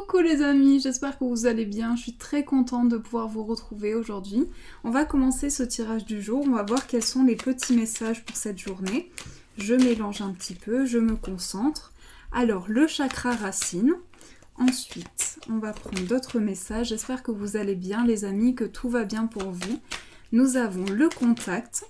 Coucou les amis, j'espère que vous allez bien, je suis très contente de pouvoir vous retrouver aujourd'hui. On va commencer ce tirage du jour, on va voir quels sont les petits messages pour cette journée. Je mélange un petit peu, je me concentre. Alors, le chakra racine. Ensuite, on va prendre d'autres messages, j'espère que vous allez bien les amis, que tout va bien pour vous. Nous avons le contact.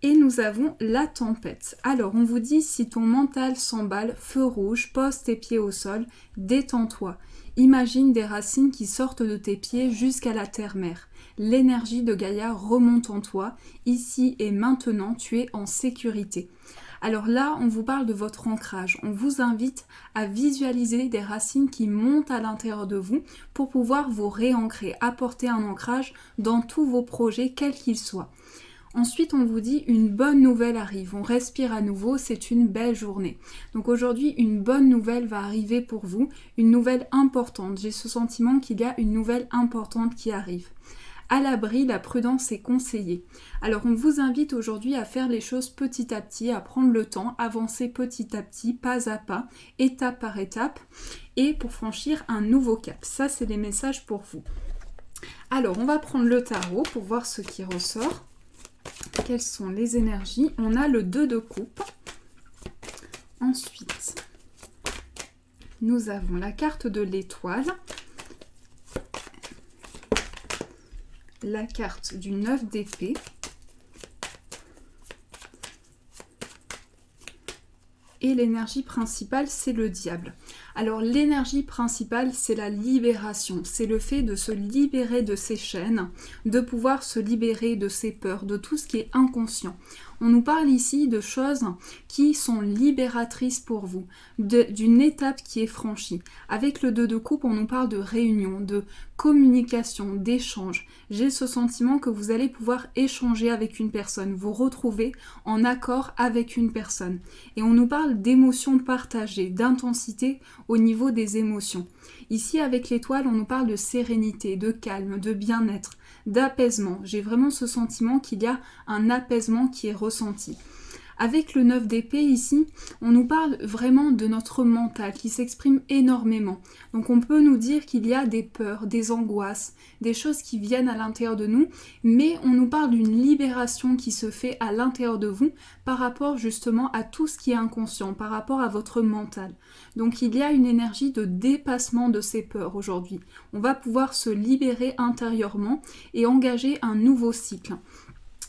Et nous avons la tempête. Alors, on vous dit, si ton mental s'emballe, feu rouge, pose tes pieds au sol, détends-toi. Imagine des racines qui sortent de tes pieds jusqu'à la terre-mère. L'énergie de Gaïa remonte en toi. Ici et maintenant, tu es en sécurité. Alors là, on vous parle de votre ancrage. On vous invite à visualiser des racines qui montent à l'intérieur de vous pour pouvoir vous réancrer, apporter un ancrage dans tous vos projets, quels qu'ils soient. Ensuite, on vous dit une bonne nouvelle arrive. On respire à nouveau, c'est une belle journée. Donc aujourd'hui, une bonne nouvelle va arriver pour vous, une nouvelle importante. J'ai ce sentiment qu'il y a une nouvelle importante qui arrive. À l'abri, la prudence est conseillée. Alors on vous invite aujourd'hui à faire les choses petit à petit, à prendre le temps, avancer petit à petit, pas à pas, étape par étape, et pour franchir un nouveau cap. Ça, c'est les messages pour vous. Alors, on va prendre le tarot pour voir ce qui ressort. Quelles sont les énergies? On a le 2 de coupe. Ensuite, nous avons la carte de l'étoile. La carte du 9 d'épée. Et l'énergie principale, c'est le diable. Alors l'énergie principale, c'est la libération. C'est le fait de se libérer de ses chaînes, de pouvoir se libérer de ses peurs, de tout ce qui est inconscient. On nous parle ici de choses qui sont libératrices pour vous, d'une étape qui est franchie. Avec le 2 de coupe, on nous parle de réunion, de communication, d'échange. J'ai ce sentiment que vous allez pouvoir échanger avec une personne, vous retrouver en accord avec une personne. Et on nous parle d'émotions partagées, d'intensité au niveau des émotions. Ici, avec l'étoile, on nous parle de sérénité, de calme, de bien-être, d'apaisement. J'ai vraiment ce sentiment qu'il y a un apaisement qui est ressenti. Avec le 9 d'épée ici, on nous parle vraiment de notre mental qui s'exprime énormément. Donc on peut nous dire qu'il y a des peurs, des angoisses, des choses qui viennent à l'intérieur de nous, mais on nous parle d'une libération qui se fait à l'intérieur de vous par rapport justement à tout ce qui est inconscient, par rapport à votre mental. Donc il y a une énergie de dépassement de ces peurs aujourd'hui. On va pouvoir se libérer intérieurement et engager un nouveau cycle.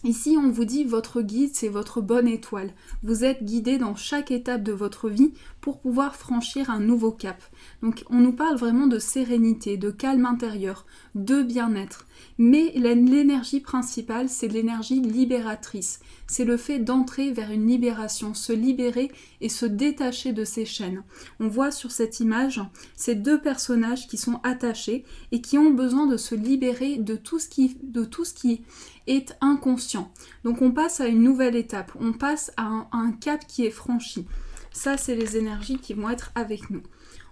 Ici, on vous dit votre guide, c'est votre bonne étoile. Vous êtes guidé dans chaque étape de votre vie pour pouvoir franchir un nouveau cap. Donc, on nous parle vraiment de sérénité, de calme intérieur, de bien-être. Mais l'énergie principale, c'est l'énergie libératrice. C'est le fait d'entrer vers une libération, se libérer et se détacher de ses chaînes. On voit sur cette image ces deux personnages qui sont attachés et qui ont besoin de se libérer de tout ce qui est inconscient. Donc on passe à une nouvelle étape, on passe à un cap qui est franchi. Ça, c'est les énergies qui vont être avec nous.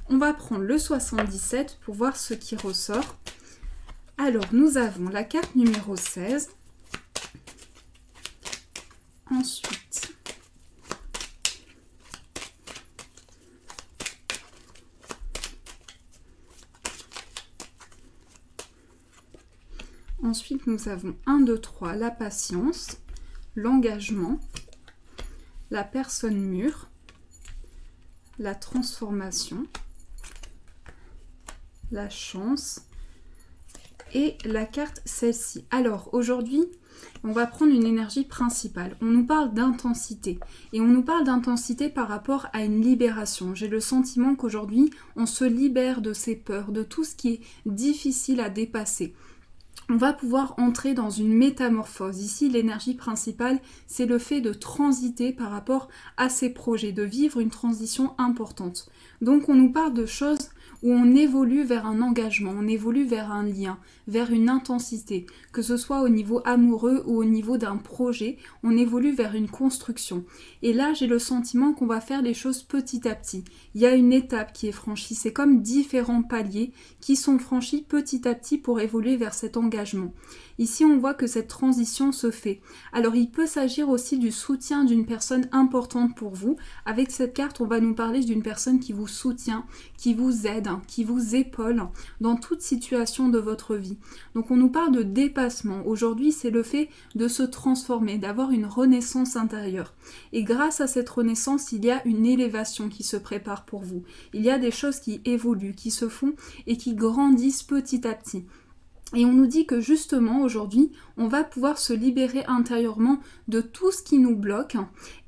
On va prendre le 77 pour voir ce qui ressort. Alors, nous avons la carte numéro 16. Ensuite, nous avons 1, 2, 3, la patience, l'engagement, la personne mûre, la transformation, la chance et la carte celle-ci. Alors aujourd'hui, on va prendre une énergie principale. On nous parle d'intensité et on nous parle d'intensité par rapport à une libération. J'ai le sentiment qu'aujourd'hui, on se libère de ses peurs, de tout ce qui est difficile à dépasser. On va pouvoir entrer dans une métamorphose. Ici, l'énergie principale, c'est le fait de transiter par rapport à ses projets, de vivre une transition importante. Donc, on nous parle de choses où on évolue vers un engagement, on évolue vers un lien, vers une intensité, que ce soit au niveau amoureux ou au niveau d'un projet, on évolue vers une construction. Et là, j'ai le sentiment qu'on va faire les choses petit à petit. Il y a une étape qui est franchie, c'est comme différents paliers qui sont franchis petit à petit pour évoluer vers cet engagement. Ici, on voit que cette transition se fait. Alors, il peut s'agir aussi du soutien d'une personne importante pour vous. Avec cette carte, on va nous parler d'une personne qui vous soutient, qui vous aide, qui vous épaule dans toute situation de votre vie. Donc on nous parle de dépassement. Aujourd'hui, c'est le fait de se transformer, d'avoir une renaissance intérieure. Et grâce à cette renaissance, il y a une élévation qui se prépare pour vous. Il y a des choses qui évoluent, qui se font et qui grandissent petit à petit. Et on nous dit que justement aujourd'hui, on va pouvoir se libérer intérieurement de tout ce qui nous bloque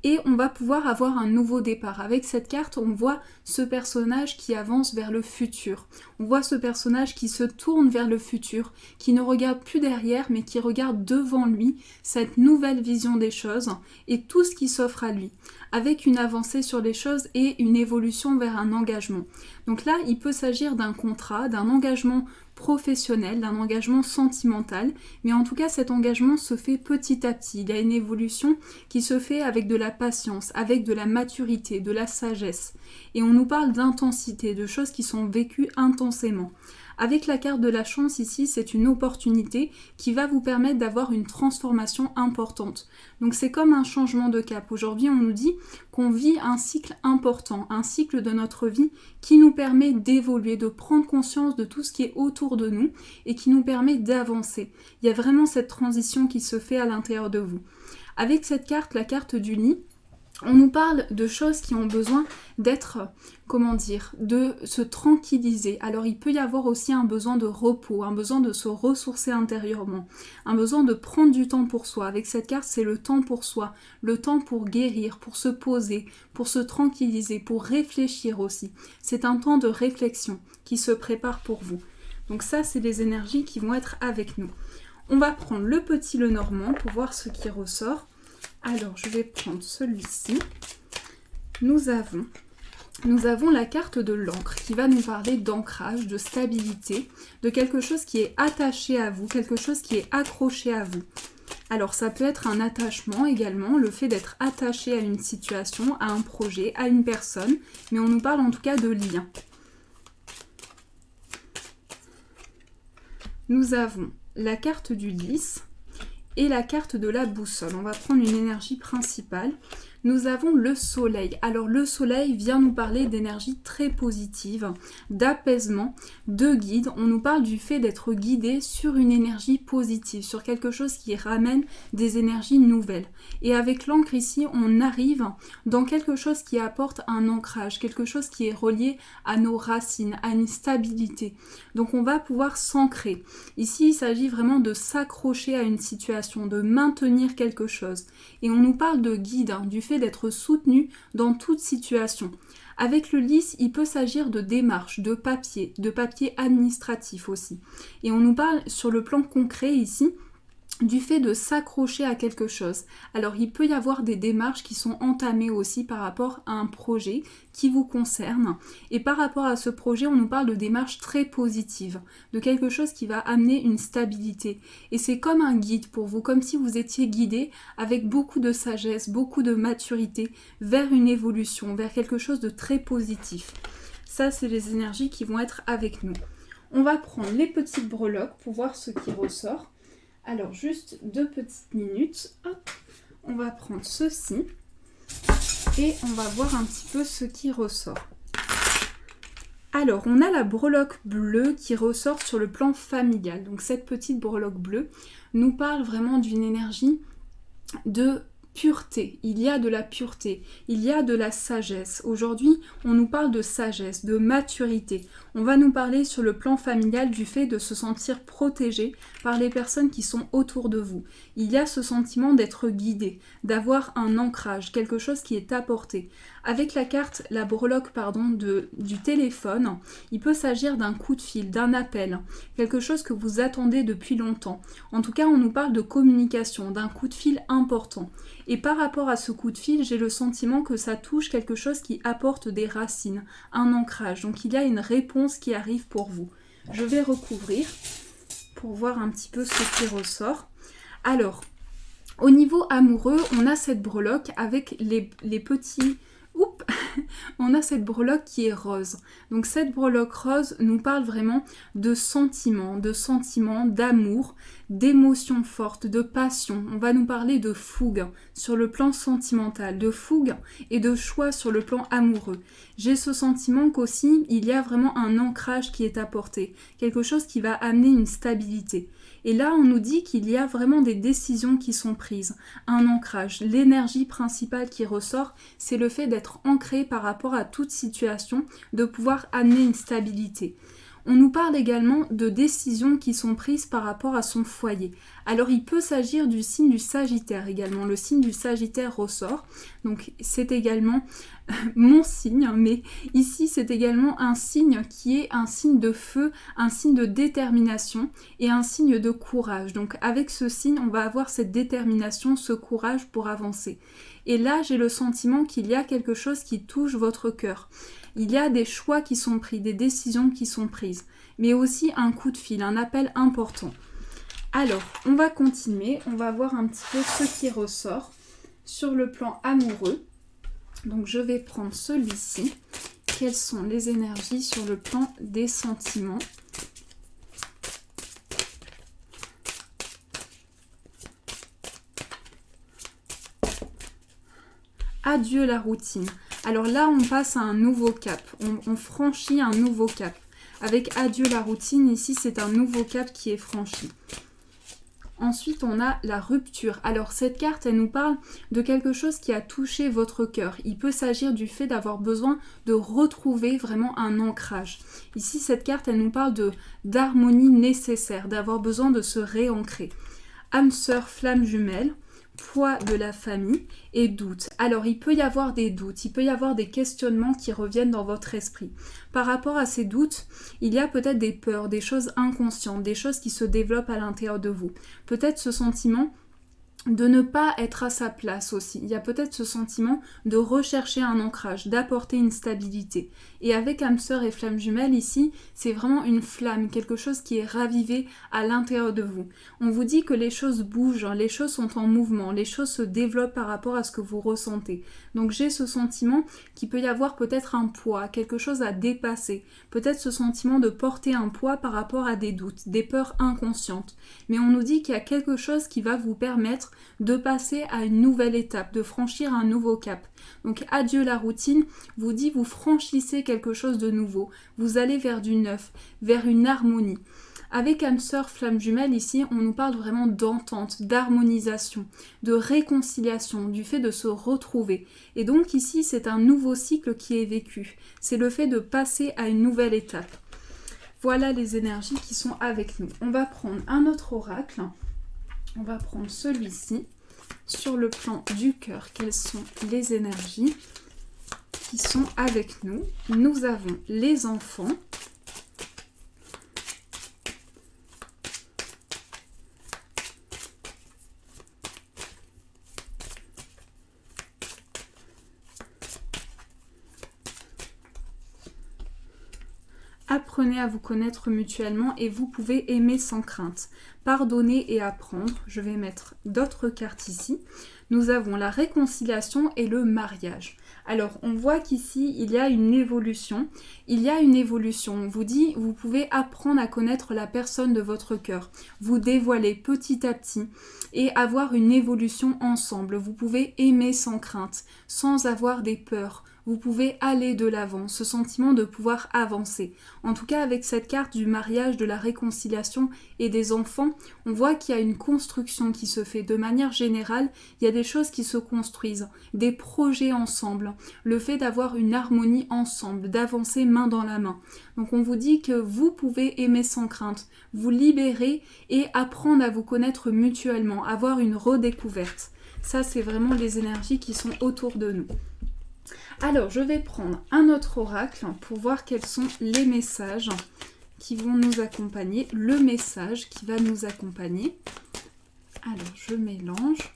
et on va pouvoir avoir un nouveau départ. Avec cette carte, on voit ce personnage qui avance vers le futur. On voit ce personnage qui se tourne vers le futur, qui ne regarde plus derrière mais qui regarde devant lui cette nouvelle vision des choses et tout ce qui s'offre à lui, avec une avancée sur les choses et une évolution vers un engagement. Donc là, il peut s'agir d'un contrat, d'un engagement professionnel, d'un engagement sentimental, mais en tout cas cet engagement se fait petit à petit. Il y a une évolution qui se fait avec de la patience, avec de la maturité, de la sagesse. Et on nous parle d'intensité, de choses qui sont vécues intensément. Avec la carte de la chance ici, c'est une opportunité qui va vous permettre d'avoir une transformation importante. Donc c'est comme un changement de cap. Aujourd'hui, on nous dit qu'on vit un cycle important, un cycle de notre vie qui nous permet d'évoluer, de prendre conscience de tout ce qui est autour de nous et qui nous permet d'avancer. Il y a vraiment cette transition qui se fait à l'intérieur de vous. Avec cette carte, la carte du lit, on nous parle de choses qui ont besoin d'être, de se tranquilliser. Alors il peut y avoir aussi un besoin de repos, un besoin de se ressourcer intérieurement, un besoin de prendre du temps pour soi. Avec cette carte, c'est le temps pour soi, le temps pour guérir, pour se poser, pour se tranquilliser, pour réfléchir aussi. C'est un temps de réflexion qui se prépare pour vous. Donc ça, c'est les énergies qui vont être avec nous. On va prendre le petit Lenormand pour voir ce qui ressort. Alors, je vais prendre celui-ci. Nous avons la carte de l'encre qui va nous parler d'ancrage, de stabilité, de quelque chose qui est attaché à vous, quelque chose qui est accroché à vous. Alors, ça peut être un attachement également, le fait d'être attaché à une situation, à un projet, à une personne, mais on nous parle en tout cas de lien. Nous avons la carte du lys et la carte de la boussole. On va prendre une énergie principale. Nous avons le soleil. Alors le soleil vient nous parler d'énergie très positive, d'apaisement, de guide. On nous parle du fait d'être guidé sur une énergie positive, sur quelque chose qui ramène des énergies nouvelles. Et avec l'encre ici, on arrive dans quelque chose qui apporte un ancrage, quelque chose qui est relié à nos racines, à une stabilité. Donc on va pouvoir s'ancrer. Ici, il s'agit vraiment de s'accrocher à une situation, de maintenir quelque chose. Et on nous parle de guide, du fait d'être soutenu dans toute situation. Avec le lys, il peut s'agir de démarches, de papier administratif aussi. Et on nous parle sur le plan concret ici du fait de s'accrocher à quelque chose. Alors il peut y avoir des démarches qui sont entamées aussi par rapport à un projet qui vous concerne. Et par rapport à ce projet, on nous parle de démarches très positives, de quelque chose qui va amener une stabilité. Et c'est comme un guide pour vous, comme si vous étiez guidé avec beaucoup de sagesse, beaucoup de maturité vers une évolution, vers quelque chose de très positif. Ça, c'est les énergies qui vont être avec nous. On va prendre les petites breloques pour voir ce qui ressort. Alors, juste 2 petites minutes. Hop. On va prendre ceci et on va voir un petit peu ce qui ressort. Alors, on a la breloque bleue qui ressort sur le plan familial. Donc, cette petite breloque bleue nous parle vraiment d'une énergie de pureté. Il y a de la pureté, il y a de la sagesse. Aujourd'hui, on nous parle de sagesse, de maturité. On va nous parler sur le plan familial du fait de se sentir protégé par les personnes qui sont autour de vous. Il y a ce sentiment d'être guidé, d'avoir un ancrage, quelque chose qui est apporté. Avec la carte, la breloque du téléphone, il peut s'agir d'un coup de fil, d'un appel, quelque chose que vous attendez depuis longtemps. En tout cas, on nous parle de communication, d'un coup de fil important. Et par rapport à ce coup de fil, j'ai le sentiment que ça touche quelque chose qui apporte des racines, un ancrage. Donc il y a une réponse qui arrive pour vous. Je vais recouvrir pour voir un petit peu ce qui ressort. Alors, au niveau amoureux, on a cette breloque avec les petits on a cette breloque qui est rose. Donc cette breloque rose nous parle vraiment de sentiments, d'amour, d'émotions fortes, de passion. On va nous parler de fougue sur le plan sentimental, de fougue et de choix sur le plan amoureux. J'ai ce sentiment qu'aussi il y a vraiment un ancrage qui est apporté, quelque chose qui va amener une stabilité. Et là, on nous dit qu'il y a vraiment des décisions qui sont prises, un ancrage. L'énergie principale qui ressort, c'est le fait d'être ancré par rapport à toute situation, de pouvoir amener une stabilité. On nous parle également de décisions qui sont prises par rapport à son foyer. Alors il peut s'agir du signe du Sagittaire également. Le signe du Sagittaire ressort. Donc c'est également mon signe, mais ici c'est également un signe qui est un signe de feu, un signe de détermination et un signe de courage. Donc avec ce signe, on va avoir cette détermination, ce courage pour avancer. Et là, j'ai le sentiment qu'il y a quelque chose qui touche votre cœur. Il y a des choix qui sont pris, des décisions qui sont prises, mais aussi un coup de fil, un appel important. Alors, on va continuer, on va voir un petit peu ce qui ressort sur le plan amoureux. Donc, je vais prendre celui-ci. Quelles sont les énergies sur le plan des sentiments ? Adieu la routine. Alors là, on passe à un nouveau cap. On franchit un nouveau cap. Avec adieu la routine, ici, c'est un nouveau cap qui est franchi. Ensuite, on a la rupture. Alors, cette carte, elle nous parle de quelque chose qui a touché votre cœur. Il peut s'agir du fait d'avoir besoin de retrouver vraiment un ancrage. Ici, cette carte, elle nous parle d'harmonie nécessaire, d'avoir besoin de se réancrer. Âme sœur, flamme jumelle. Poids de la famille et doute. Alors, il peut y avoir des doutes, il peut y avoir des questionnements qui reviennent dans votre esprit. Par rapport à ces doutes, il y a peut-être des peurs, des choses inconscientes, des choses qui se développent à l'intérieur de vous. Peut-être ce sentiment de ne pas être à sa place aussi. Il y a peut-être ce sentiment de rechercher un ancrage, d'apporter une stabilité. Et avec âme sœur et flamme jumelle ici, c'est vraiment une flamme, quelque chose qui est ravivé à l'intérieur de vous. On vous dit que les choses bougent, les choses sont en mouvement, les choses se développent par rapport à ce que vous ressentez. Donc j'ai ce sentiment qu'il peut y avoir peut-être un poids, quelque chose à dépasser. Peut-être ce sentiment de porter un poids par rapport à des doutes, des peurs inconscientes. Mais on nous dit qu'il y a quelque chose qui va vous permettre de passer à une nouvelle étape, de franchir un nouveau cap. Donc adieu la routine, vous dit vous franchissez quelque chose de nouveau, vous allez vers du neuf, vers une harmonie. Avec âme sœur, flamme jumelle, ici, on nous parle vraiment d'entente, d'harmonisation, de réconciliation, du fait de se retrouver. Et donc ici, c'est un nouveau cycle qui est vécu. C'est le fait de passer à une nouvelle étape. Voilà les énergies qui sont avec nous. On va prendre un autre oracle. On va prendre celui-ci. Sur le plan du cœur, quelles sont les énergies qui sont avec nous? Nous avons les enfants. Apprenez à vous connaître mutuellement et vous pouvez aimer sans crainte. Pardonner et apprendre. Je vais mettre d'autres cartes ici. Nous avons la réconciliation et le mariage. Alors, on voit qu'ici, il y a une évolution. Il y a une évolution. On vous dit, vous pouvez apprendre à connaître la personne de votre cœur. Vous dévoiler petit à petit et avoir une évolution ensemble. Vous pouvez aimer sans crainte, sans avoir des peurs. Vous pouvez aller de l'avant, ce sentiment de pouvoir avancer. En tout cas, avec cette carte du mariage, de la réconciliation et des enfants, on voit qu'il y a une construction qui se fait. De manière générale, il y a des choses qui se construisent, des projets ensemble, le fait d'avoir une harmonie ensemble, d'avancer main dans la main. Donc on vous dit que vous pouvez aimer sans crainte, vous libérer et apprendre à vous connaître mutuellement, avoir une redécouverte. Ça, c'est vraiment les énergies qui sont autour de nous. Alors, je vais prendre un autre oracle pour voir quels sont les messages qui vont nous accompagner. Le message qui va nous accompagner. Alors, je mélange.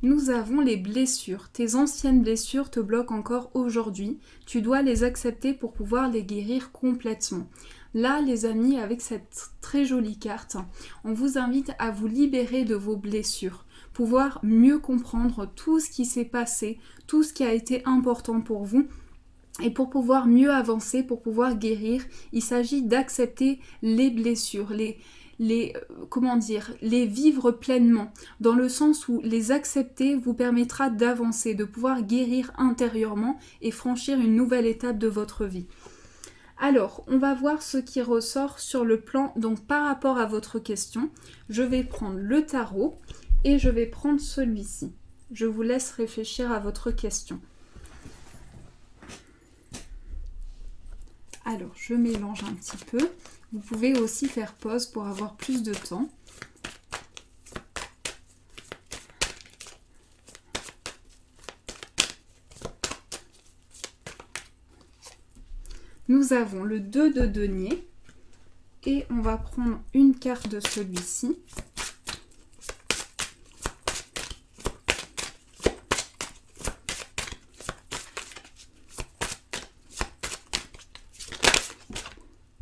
Nous avons les blessures. Tes anciennes blessures te bloquent encore aujourd'hui. Tu dois les accepter pour pouvoir les guérir complètement. Là, les amis, avec cette très jolie carte, on vous invite à vous libérer de vos blessures pouvoir mieux comprendre tout ce qui s'est passé, tout ce qui a été important pour vous. Et pour pouvoir mieux avancer, pour pouvoir guérir, il s'agit d'accepter les blessures, les vivre pleinement, dans le sens où les accepter vous permettra d'avancer, de pouvoir guérir intérieurement et franchir une nouvelle étape de votre vie. Alors, on va voir ce qui ressort sur le plan, donc par rapport à votre question, je vais prendre le tarot et je vais prendre celui-ci. Je vous laisse réfléchir à votre question. Alors, je mélange un petit peu. Vous pouvez aussi faire pause pour avoir plus de temps. Nous avons le 2 de denier et on va prendre une carte de celui-ci.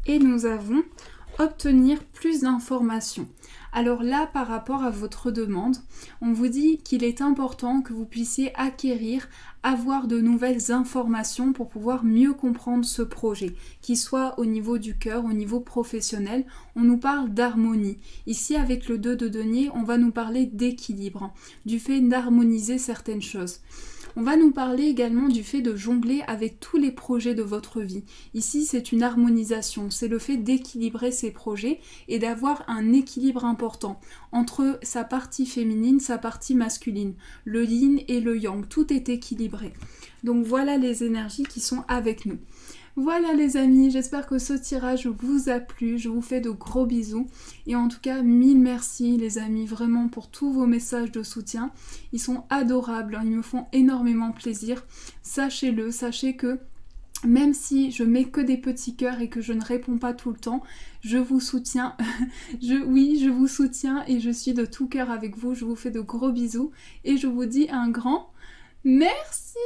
Et nous avons obtenir plus d'informations. Alors là, par rapport à votre demande, on vous dit qu'il est important que vous puissiez avoir de nouvelles informations pour pouvoir mieux comprendre ce projet, qu'il soit au niveau du cœur, au niveau professionnel. On nous parle d'harmonie. Ici, avec le 2 de denier, on va nous parler d'équilibre, du fait d'harmoniser certaines choses. On va nous parler également du fait de jongler avec tous les projets de votre vie. Ici, c'est une harmonisation, c'est le fait d'équilibrer ces projets et d'avoir un équilibre important entre sa partie féminine, sa partie masculine, le yin et le yang, tout est équilibré. Donc voilà les énergies qui sont avec nous. Voilà les amis, j'espère que ce tirage vous a plu, je vous fais de gros bisous et en tout cas mille merci les amis vraiment pour tous vos messages de soutien, ils sont adorables, ils me font énormément plaisir, sachez-le, sachez que même si je mets que des petits cœurs et que je ne réponds pas tout le temps, je vous soutiens, je vous soutiens et je suis de tout cœur avec vous, je vous fais de gros bisous et je vous dis un grand merci.